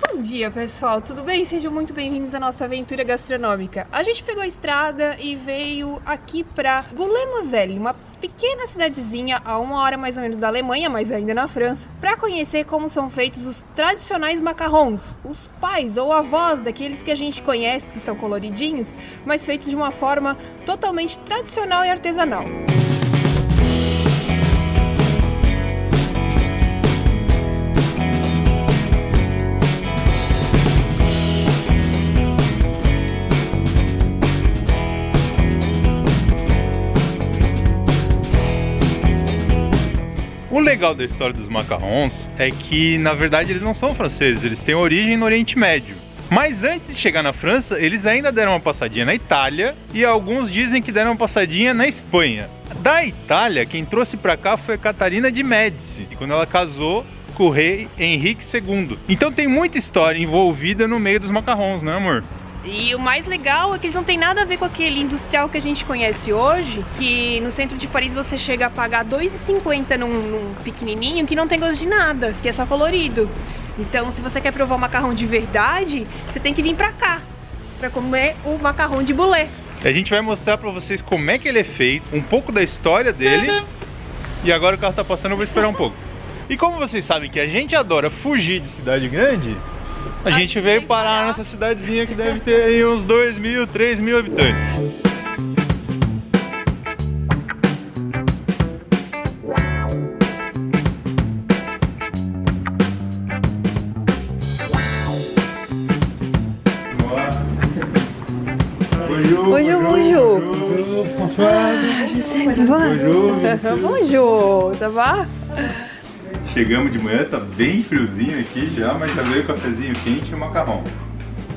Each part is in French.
Bom dia, pessoal, tudo bem? Sejam muito bem-vindos à nossa aventura gastronômica. A gente pegou a estrada e veio aqui para Boulay-Moselle, uma pequena cidadezinha a 1 hora mais ou menos da Alemanha, mas ainda na França, para conhecer como são feitos os tradicionais macarrons, os pais ou avós daqueles que a gente conhece, que são coloridinhos, mas feitos de uma forma totalmente tradicional e artesanal. O legal da história dos macarrons é que, na verdade, eles não são franceses, eles têm origem no Oriente Médio. Mas antes de chegar na França, eles ainda deram uma passadinha na Itália e alguns dizem que deram uma passadinha na Espanha. Da Itália, quem trouxe pra cá foi a Catarina de Médici, quando ela casou com o rei Henrique II. Então tem muita história envolvida no meio dos macarrons, né, amor? E o mais legal é que eles não tem nada a ver com aquele industrial que a gente conhece hoje, que no centro de Paris você chega a pagar R$ 2,50 num pequenininho que não tem gosto de nada, que é só colorido. Então, se você quer provar o macarrão de verdade, você tem que vir pra cá, pra comer o macarrão de Boulay. A gente vai mostrar pra vocês como é que ele é feito, um pouco da história dele. E agora o carro tá passando, eu vou esperar um pouco. E como vocês sabem que a gente adora fugir de cidade grande, a gente veio parar nessa cidadezinha que deve ter aí uns 2.000, 3.000 habitantes. Bonjour, bonjour. Bonjour, François. Bonjour. Bonjour, ça va? Chegamos de manhã, tá bem friozinho aqui já, mas já veio o cafezinho quente e o macarrão.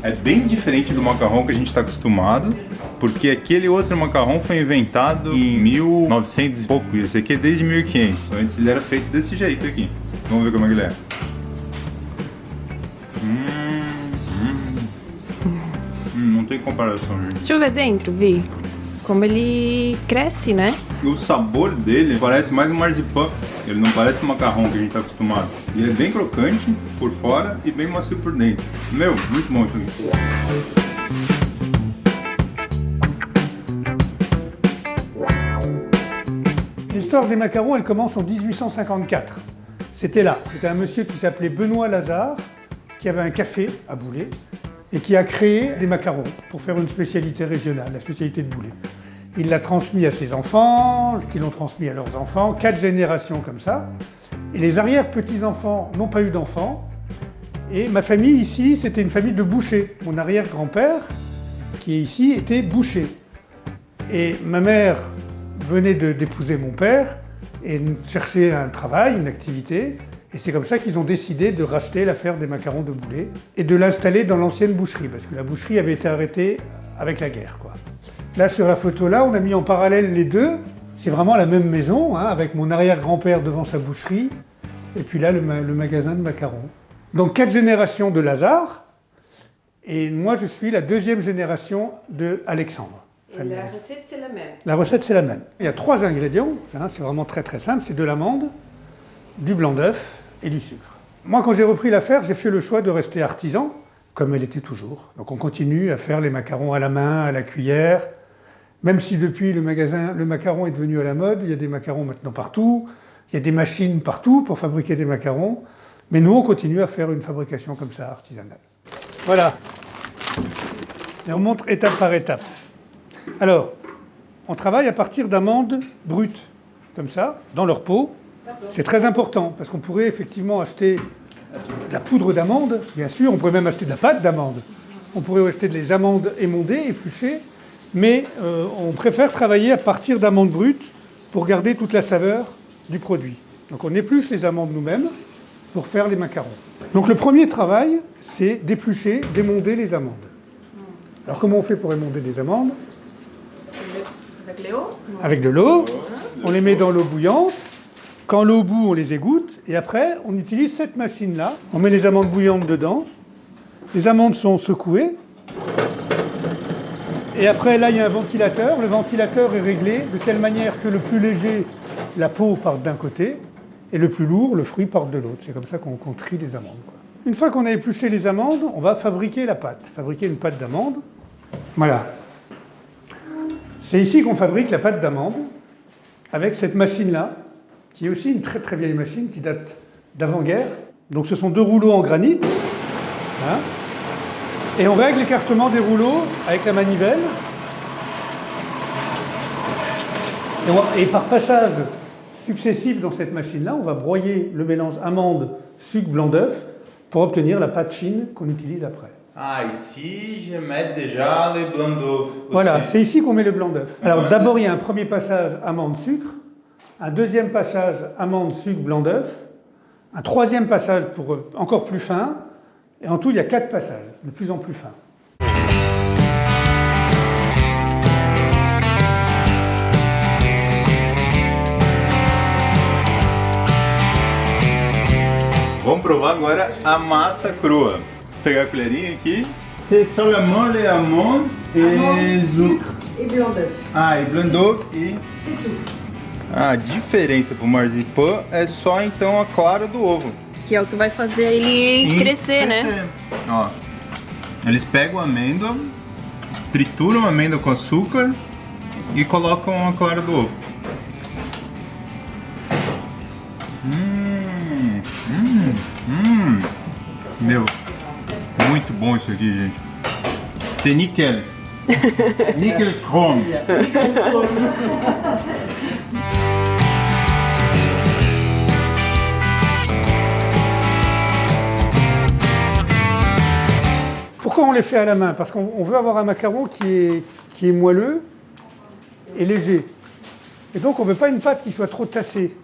É bem diferente do macarrão que a gente está acostumado, porque aquele outro macarrão foi inventado em 1900 e pouco, e esse aqui é desde 1500. Antes ele era feito desse jeito aqui. Vamos ver como é que ele é. Não tem comparação, gente. Deixa eu ver dentro, Vi. Como ele cresce, né? O sabor dele parece mais um marzipan. Ele não parece o macarrão que a gente tá acostumado. Ele é bem crocante por fora e bem macio por dentro. Meu, muito bom isso aqui. L'histoire des macarons, elle commence en 1854. C'était là. C'était un monsieur qui s'appelait Benoît Lazare, qui avait un café à Boulay, et qui a créé des macarons pour faire une spécialité régionale, la spécialité de Boulay. Il l'a transmis à ses enfants, qui l'ont transmis à leurs enfants, 4 générations comme ça. Et les arrière-petits-enfants n'ont pas eu d'enfants. Et ma famille ici, c'était une famille de bouchers. Mon arrière-grand-père, qui est ici, était boucher. Et ma mère venait d'épouser mon père et cherchait un travail, une activité. Et c'est comme ça qu'ils ont décidé de racheter l'affaire des macarons de Boulay et de l'installer dans l'ancienne boucherie, parce que la boucherie avait été arrêtée avec la guerre, quoi. Là, sur la photo, là, on a mis en parallèle les deux. C'est vraiment la même maison, hein, avec mon arrière-grand-père devant sa boucherie, et puis là, le magasin de macarons. Donc 4 générations de Lazare, et moi, je suis la 2e génération de Alexandre. Et la recette, c'est la même. La recette, c'est la même. Il y a 3 ingrédients, hein, c'est vraiment très très simple, c'est de l'amande, du blanc d'œuf et du sucre. Moi, quand j'ai repris l'affaire, j'ai fait le choix de rester artisan, comme elle était toujours. Donc on continue à faire les macarons à la main, à la cuillère. Même si depuis le macaron est devenu à la mode, il y a des macarons maintenant partout, il y a des machines partout pour fabriquer des macarons. Mais nous, on continue à faire une fabrication comme ça, artisanale. Voilà. Et on montre étape par étape. Alors, on travaille à partir d'amandes brutes, comme ça, dans leur peau. C'est très important, parce qu'on pourrait effectivement acheter de la poudre d'amande, bien sûr, on pourrait même acheter de la pâte d'amande. On pourrait acheter des amandes émondées, épluchées, mais on préfère travailler à partir d'amandes brutes pour garder toute la saveur du produit. Donc on épluche les amandes nous-mêmes pour faire les macarons. Donc le premier travail, c'est d'éplucher, d'émonder les amandes. Alors comment on fait pour émonder des amandes? Avec l'eau? Avec de l'eau, on les met dans l'eau bouillante. Quand l'eau bout, on les égoutte, et après, on utilise cette machine-là. On met les amandes bouillantes dedans. Les amandes sont secouées. Et après, là, il y a un ventilateur. Le ventilateur est réglé de telle manière que le plus léger, la peau part d'un côté, et le plus lourd, le fruit part de l'autre. C'est comme ça qu'on trie les amandes, quoi. Une fois qu'on a épluché les amandes, on va fabriquer la pâte, fabriquer une pâte d'amande. Voilà. C'est ici qu'on fabrique la pâte d'amande, avec cette machine-là, qui est aussi une très très vieille machine qui date d'avant-guerre. Donc ce sont 2 rouleaux en granit. Hein, et on règle l'écartement des rouleaux avec la manivelle. Et par passage successif dans cette machine-là, on va broyer le mélange amande, sucre, blanc d'œuf pour obtenir la pâte fine qu'on utilise après. Ah, ici, je mets déjà le blanc d'œuf. Voilà, c'est ici qu'on met le blanc d'œuf. Alors d'abord, il y a un premier passage amande-sucre, un deuxième passage amande-sucre, blanc d'œuf, un troisième passage pour encore plus fin, et en tout, il y a 4 passages, de plus en plus fins. Vamos provar agora a massa crua. Vou pegar a colherinha aqui. C'est seulement les amandes et sucre et blanc d'œuf. Ah, e blanc d'œuf e... C'est tout. A diferença pro marzipan é só então a clara do ovo. Que é o que vai fazer ele crescer, né? Ó, eles pegam a amêndoa, trituram a amêndoa com açúcar e colocam a clara do ovo. Meu, muito bom isso aqui, gente. C'est nickel. Nickel chrome. Pourquoi on les fait à la main? Parce qu'on veut avoir un macaron qui est moelleux et léger. Et donc on ne veut pas une pâte qui soit trop tassée.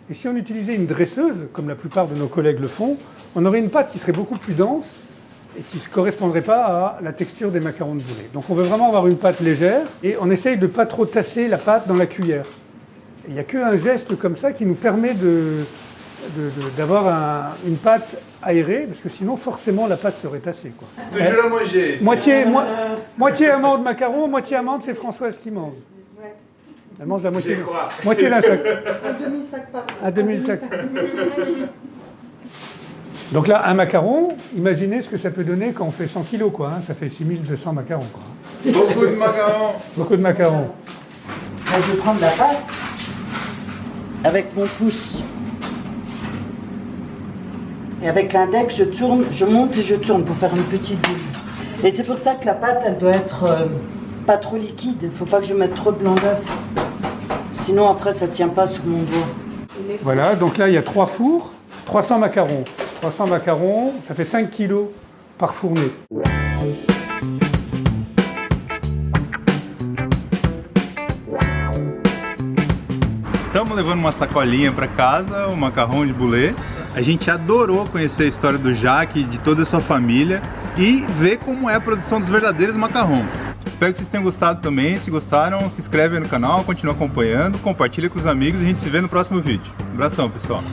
Et si on utilisait une dresseuse, comme la plupart de nos collègues le font, on aurait une pâte qui serait beaucoup plus dense et qui ne correspondrait pas à la texture des macarons de boulet. Donc on veut vraiment avoir une pâte légère et on essaye de ne pas trop tasser la pâte dans la cuillère. Il n'y a qu'un geste comme ça qui nous permet d'avoir une pâte aérée, parce que sinon forcément la pâte serait tassée, quoi. Toujours à manger. Moitié amande macaron, moitié amande, c'est Françoise qui mange. Ouais. Elle mange la moitié d'un sac. Un demi-sac par jour. Un demi-sac. Donc là, un macaron, imaginez ce que ça peut donner quand on fait 100 kilos, quoi. Hein, ça fait 6200 macarons, quoi. Beaucoup de macarons. Beaucoup de macarons. Là, je vais prendre la pâte avec mon pouce. Et avec l'index, je tourne, je monte et je tourne pour faire une petite boule. Et c'est pour ça que la pâte, elle doit être pas trop liquide. Il ne faut pas que je mette trop de blanc d'œuf. Sinon, après, ça ne tient pas sur mon doigt. Voilà, donc là, il y a 3 fours, 300 macarons. 300 macarons, ça fait 5 kilos par fournée. Estamos levando uma sacolinha para casa, o macarrão de boulet. A gente adorou conhecer a história do Jacques e de toda a sua família e ver como é a produção dos verdadeiros macarrons. Espero que vocês tenham gostado também. Se gostaram, se inscreve aí no canal, continua acompanhando, compartilha com os amigos e a gente se vê no próximo vídeo. Um abração, pessoal!